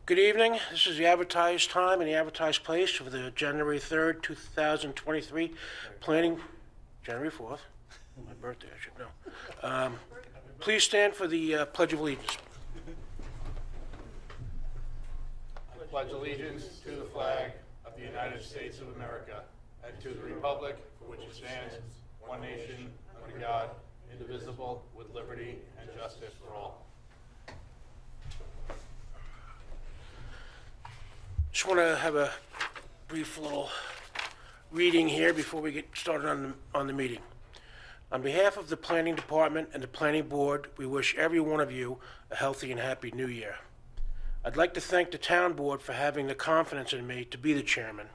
Good evening. This is the advertised time and the advertised place for the January 3rd, 2023 planning, January 4th, my birthday, I should know. Please stand for the Pledge of Allegiance. I pledge allegiance to the flag of the United States of America and to the republic for which it stands, one nation, under God, indivisible, with liberty and justice for all. Just want to have a brief little reading here before we get started on the meeting. On behalf of the Planning Department and the Planning Board, we wish every one of you a healthy and happy New Year. I'd like to thank the Town Board for having the confidence in me to be the chairman.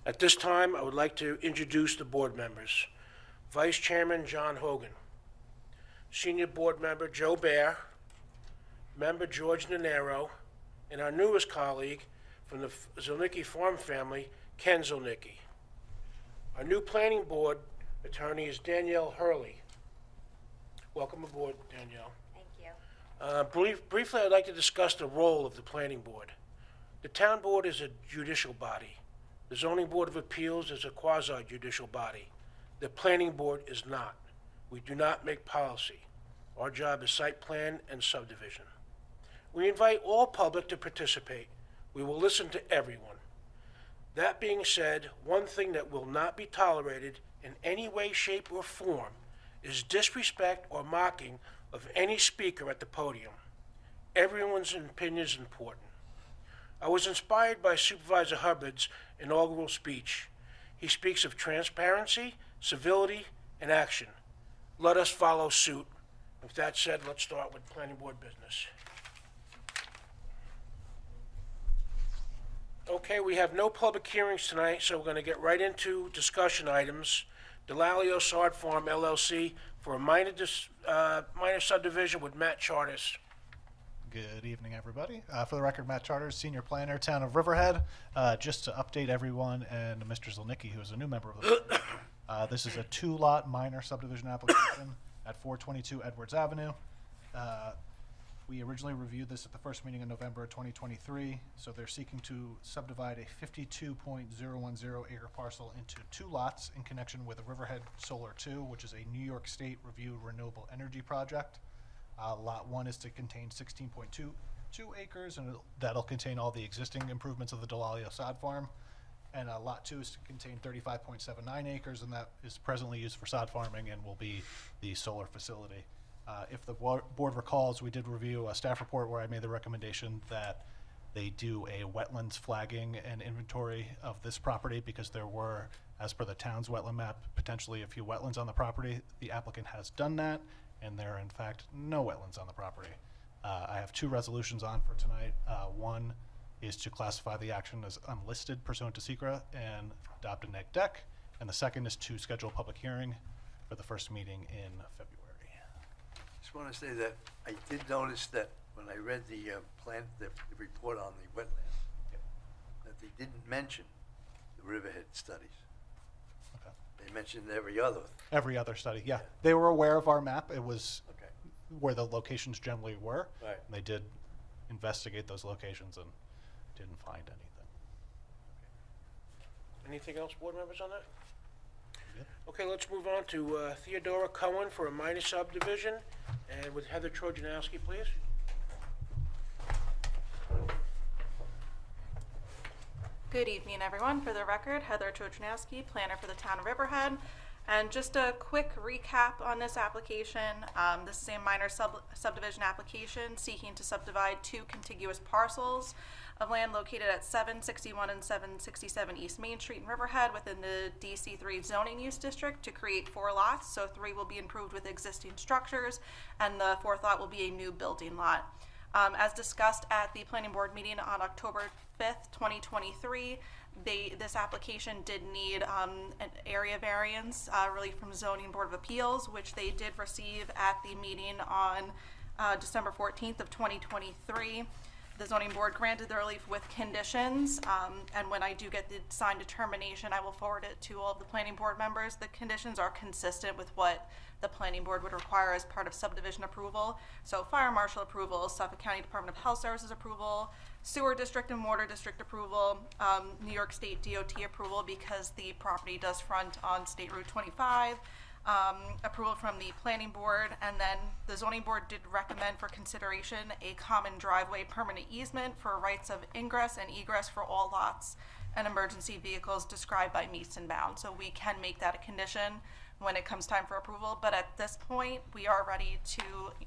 At this time, I would like to introduce the board members. Vice Chairman John Hogan, Senior Board Member Joe Bear, Member George Nanero, and our newest colleague from the Zolnicki farm family, Ken Zolnicki. Our new Planning Board attorney is Danielle Hurley. Welcome aboard, Danielle. Thank you. Briefly, I'd like to discuss the role of the Planning Board. The Town Board is a judicial body. The Zoning Board of Appeals is a quasi-judicial body. The Planning Board is not. We do not make policy. Our job is site plan and subdivision. We invite all public to participate. We will listen to everyone. That being said, one thing that will not be tolerated in any way, shape, or form is disrespect or mocking of any speaker at the podium. Everyone's opinion is important. I was inspired by Supervisor Hubbard's inaugural speech. He speaks of transparency, civility, and action. Let us follow suit. With that said, let's start with Planning Board business. Okay, we have no public hearings tonight, so we're going to get right into discussion items. Delalio Sod Farm LLC for a minor subdivision with Matt Charters. Good evening, everybody. For the record, Matt Charters, Senior Planner, Town of Riverhead. Just to update everyone and Mr. Zolnicki, who is a new member of the board, this is a two-lot minor subdivision application at 422 Edwards Avenue. We originally reviewed this at the first meeting in November 2023, so they're seeking to subdivide a 52.010 acre parcel into two lots in connection with Riverhead Solar 2, which is a New York State reviewed renewable energy project. Lot 1 is to contain 16.22 acres, and that'll contain all the existing improvements of the Delalio Sod Farm. And Lot 2 is to contain 35.79 acres, and that is presently used for sod farming and will be the solar facility. If the board recalls, we did review a staff report where I made the recommendation that they do a wetlands flagging and inventory of this property because there were, as per the town's wetland map, potentially a few wetlands on the property. The applicant has done that, and there are in fact no wetlands on the property. I have two resolutions on for tonight. One is to classify the action as unlisted pursuant to SECRA and adopt a neg deck, and the second is to schedule a public hearing for the first meeting in February. Just want to say that I did notice that when I read the the report on the wetlands, that they didn't mention the Riverhead studies. Okay. They mentioned every other. Every other study, yeah. They were aware of our map. It was Okay. where the locations generally were. Right. And they did investigate those locations and didn't find anything. Anything else, board members, on that? Yep. Okay, let's move on to Theodora Cohen for a minor subdivision, and with Heather Trojanowski, please. Good evening, everyone. For the record, Heather Trojanowski, planner for the town of Riverhead. And just a quick recap on this application. This is a minor subdivision application seeking to subdivide two contiguous parcels of land located at 761 and 767 East Main Street in Riverhead within the DC3 zoning use district to create 4 lots. So 3 will be improved with existing structures, and the 4th lot will be a new building lot. As discussed at the planning board meeting on October 5th, 2023, this application did need an area variance relief from Zoning Board of Appeals, which they did receive at the meeting on December 14th of 2023. the zoning board granted the relief with conditions, and when I do get the signed determination, I will forward it to all of the planning board members. The conditions are consistent with what the planning board would require as part of subdivision approval. So fire marshal approval, Suffolk County Department of Health Services approval, sewer district and water district approval, New York State DOT approval because the property does front on State Route 25, approval from the planning board, and then the zoning board did recommend for consideration a common driveway permanent easement for rights of ingress and egress for all lots and emergency vehicles described by meets and bounds. So we can make that a condition when it comes time for approval, but at this point, we are ready to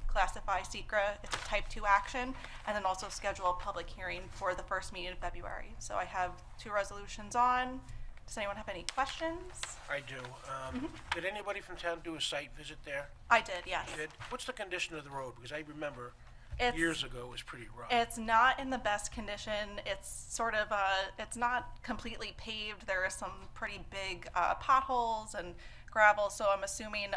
classify SECRA, it's a type 2 action, and then also schedule a public hearing for the first meeting in February. So I have 2 resolutions on. Does anyone have any questions? I do. Did anybody from town do a site visit there? I did, yes. Did? What's the condition of the road? Because I remember It's- years ago it was pretty rough. It's not in the best condition. It's sort of, it's not completely paved. There are some pretty big potholes and gravel, so I'm assuming,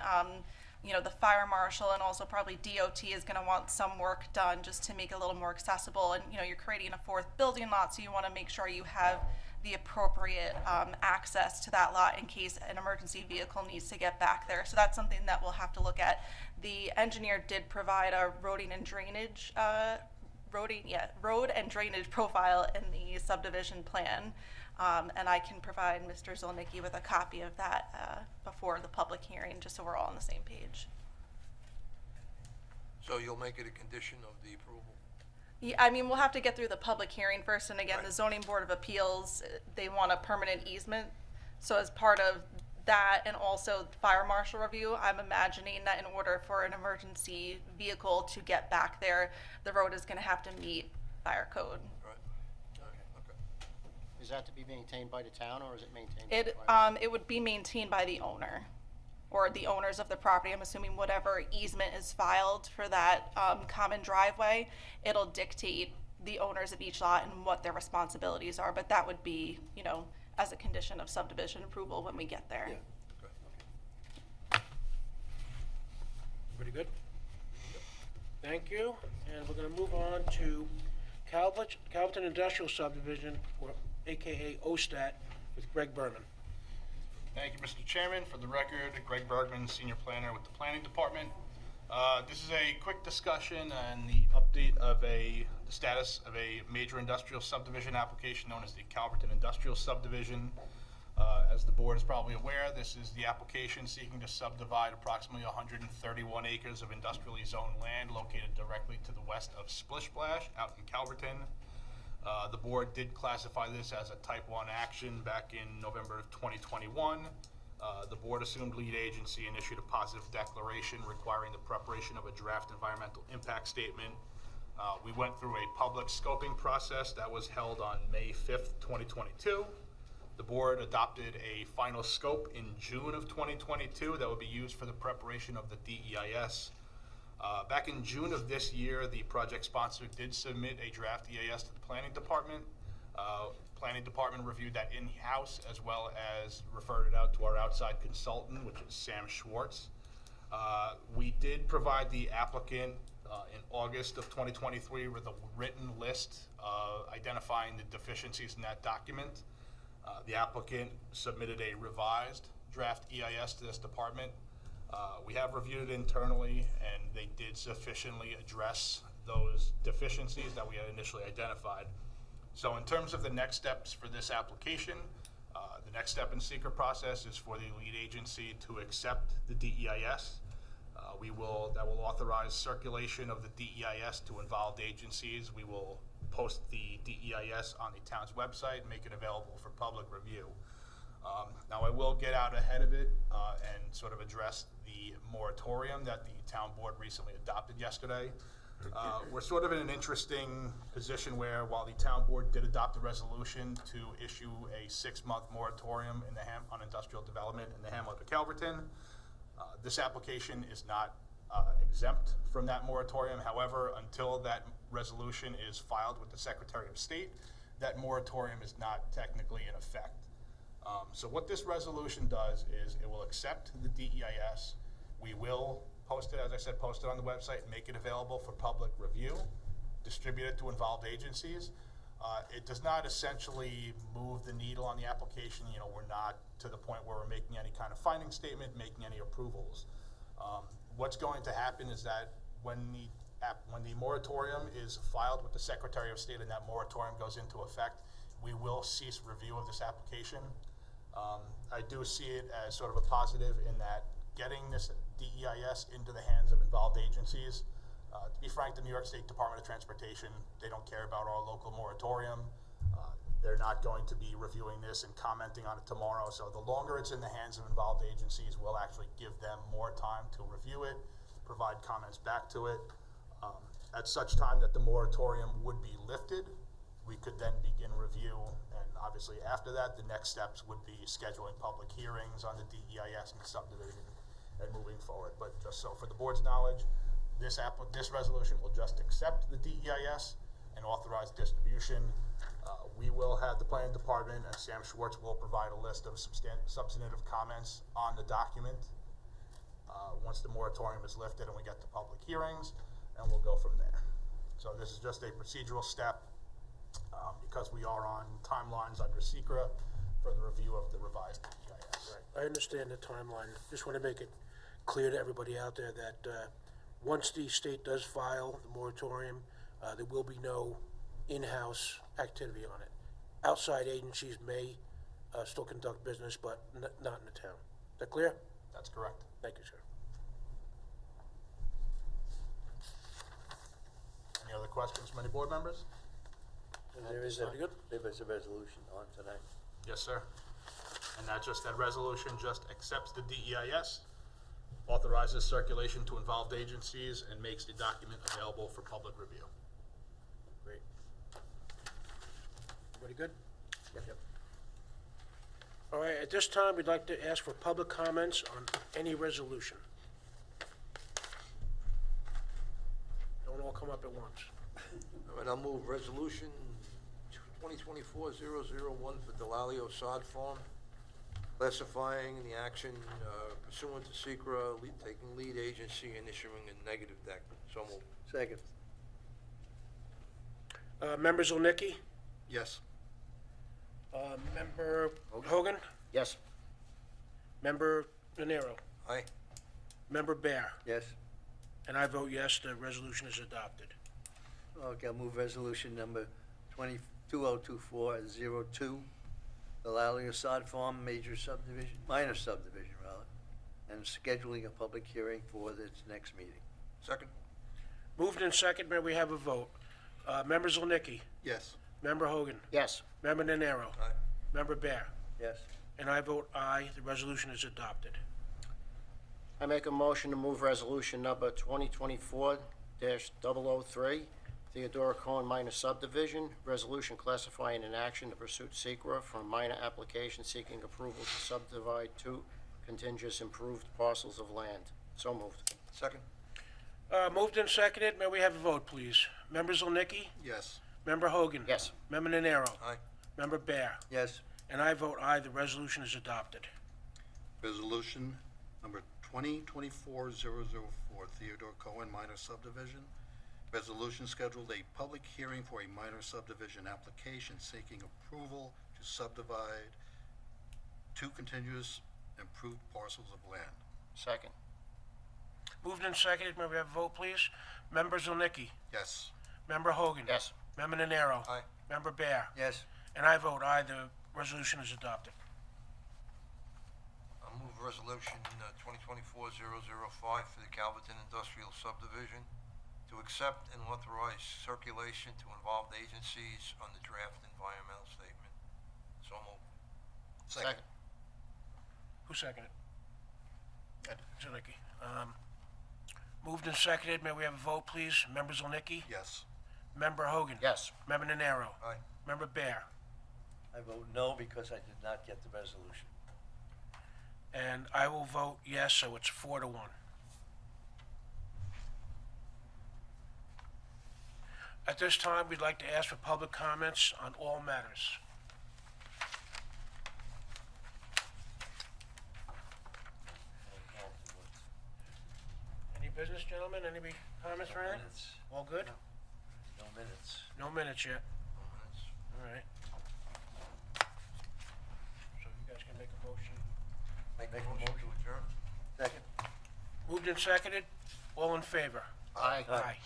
you know, the fire marshal and also probably DOT is gonna want some work done just to make it a little more accessible. And, you know, you're creating a 4th building lot, so you wanna make sure you have the appropriate access to that lot in case an emergency vehicle needs to get back there. So that's something that we'll have to look at. The engineer did provide a road and drainage profile in the subdivision plan. And I can provide Mr. Zolnicki with a copy of that before the public hearing, just so we're all on the same page. So you'll make it a condition of the approval? Yeah, I mean, we'll have to get through the public hearing first, and again, the Right. zoning board of appeals, they want a permanent easement. So as part of that, and also fire marshal review, I'm imagining that in order for an emergency vehicle to get back there, the road is gonna have to meet fire code. Right. Okay. Is that to be maintained by the town, or is it maintained by the private? It would be maintained by the owner, or the owners of the property. I'm assuming whatever easement is filed for that, common driveway, it'll dictate the owners of each lot and what their responsibilities are, but that would be, you know, as a condition of subdivision approval when we get there. Okay. Pretty good? Thank you. And we're gonna move on to Calverton Industrial Subdivision, or AKA OSTAT, with Greg Berman. Thank you, Mr. Chairman. For the record, Greg Bergman, Senior Planner with the Planning Department. This is a quick discussion and the update of the status of a major industrial subdivision application known as the Calverton Industrial Subdivision. As the board is probably aware, this is the application seeking to subdivide approximately 131 acres of industrially zoned land located directly to the west of Splish Splash out in Calverton. The board did classify this as a type 1 action back in November of 2021. The board assumed lead agency and issued a positive declaration requiring the preparation of a draft environmental impact statement. We went through a public scoping process that was held on May 5th, 2022. The board adopted a final scope in June of 2022 that would be used for the preparation of the DEIS. Back in June of this year, the project sponsor did submit a draft EIS to the Planning Department. Planning Department reviewed that in-house as well as referred it out to our outside consultant, which is Sam Schwartz. We did provide the applicant in August of 2023 with a written list identifying the deficiencies in that document. The applicant submitted a revised draft EIS to this department. We have reviewed it internally, and they did sufficiently address those deficiencies that we had initially identified. So in terms of the next steps for this application, the next step in SECRA process is for the lead agency to accept the DEIS. That will authorize circulation of the DEIS to involved agencies. We will post the DEIS on the town's website and make it available for public review. Now I will get out ahead of it and sort of address the moratorium that the town board recently adopted yesterday. We're sort of in an interesting position where while the town board did adopt a resolution to issue a 6-month moratorium on industrial development in the hamlet of Calverton, this application is not exempt from that moratorium. However, until that resolution is filed with the Secretary of State, that moratorium is not technically in effect. So what this resolution does is it will accept the DEIS. We will post it, as I said, post it on the website and make it available for public review. distribute it to involved agencies. It does not essentially move the needle on the application. You know, we're not to the point where we're making any kind of finding statement, making any approvals. What's going to happen is that when the moratorium is filed with the Secretary of State and that moratorium goes into effect, we will cease review of this application. I do see it as sort of a positive in that getting this DEIS into the hands of involved agencies. To be frank, the New York State Department of Transportation, they don't care about our local moratorium. They're not going to be reviewing this and commenting on it tomorrow. So the longer it's in the hands of involved agencies, we'll actually give them more time to review it, provide comments back to it. At such time that the moratorium would be lifted, we could then begin review. And obviously after that, the next steps would be scheduling public hearings on the DEIS and the subdivision and moving forward. But just so for the board's knowledge, this resolution will just accept the DEIS and authorize distribution. We will have the planning department and Sam Schwartz will provide a list of substantive comments on the document once the moratorium is lifted and we get to public hearings, and we'll go from there. So this is just a procedural step because we are on timelines under SECRA for the review of the revised DEIS. I understand the timeline. Just want to make it clear to everybody out there that once the state does file the moratorium, there will be no in-house activity on it. Outside agencies may still conduct business, but not in the town. Is that clear? That's correct. Thank you, sir. Any other questions from any board members? And There is a- there is a resolution on tonight. Yes, sir. And that resolution just accepts the DEIS, authorizes circulation to involved agencies, and makes the document available for public review. Great. Everybody good? Yep. All right, at this time, we'd like to ask for public comments on any resolution. Don't all come up at once. All right, I'll move resolution 2024-001 for Delalio Sod Farm, classifying the action pursuant to SECRA, taking lead agency and issuing a negative deck. So moved. Second. Member Zolnicki? Yes. Member Hogan? Yes. Member Nenaro? Aye. Member Bear? Yes. And I vote yes, the resolution is adopted. Okay, I'll move resolution number 2024-02, the Lalio Sod Farm minor subdivision, and scheduling a public hearing for its next meeting. Second? Moved in second, may we have a vote? Member Zolnicki? Yes. Member Hogan? Yes. Member Nenaro? Aye. Member Bear? Yes. And I vote aye, the resolution is adopted. I make a motion to move resolution number 2024-003, Theodora Cohen minor subdivision, resolution classifying an action to pursue SECRA for a minor application seeking approval to subdivide 2 contiguous improved parcels of land. So moved. Second? Moved and seconded, may we have a vote, please? Member Zolnicki? Yes. Member Hogan? Yes. Member Nenaro? Aye. Member Bear? Yes. And I vote aye, the resolution is adopted. Resolution number 2024-004, Theodore Cohen minor subdivision. Resolution scheduled a public hearing for a minor subdivision application seeking approval to subdivide 2 contiguous improved parcels of land. Second. Moved and seconded, may we have a vote, please? Member Zolnicki? Yes. Member Hogan? Yes. Member Nenaro? Aye. Member Bear? Yes. And I vote aye, the resolution is adopted. I'll move resolution 2024-005 for the Calverton Industrial Subdivision to accept and authorize circulation to involved agencies on the draft environmental statement. So moved. Second. Who seconded? Zolnicki. Moved and seconded, may we have a vote, please? Member Zolnicki? Yes. Member Hogan? Yes. Member Nenaro? Aye. Member Bear? I vote no because I did not get the resolution. And I will vote yes, so it's 4-1. At this time, we'd like to ask for public comments on all matters. Any business, gentlemen? Any comments or anything? Minutes. All good? No minutes. No minutes yet. Minutes. All right. So you guys can make a motion. Make a motion to adjourn? Second. Moved and seconded. All in favor? Aye. Aye.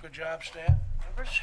Good job, staff members.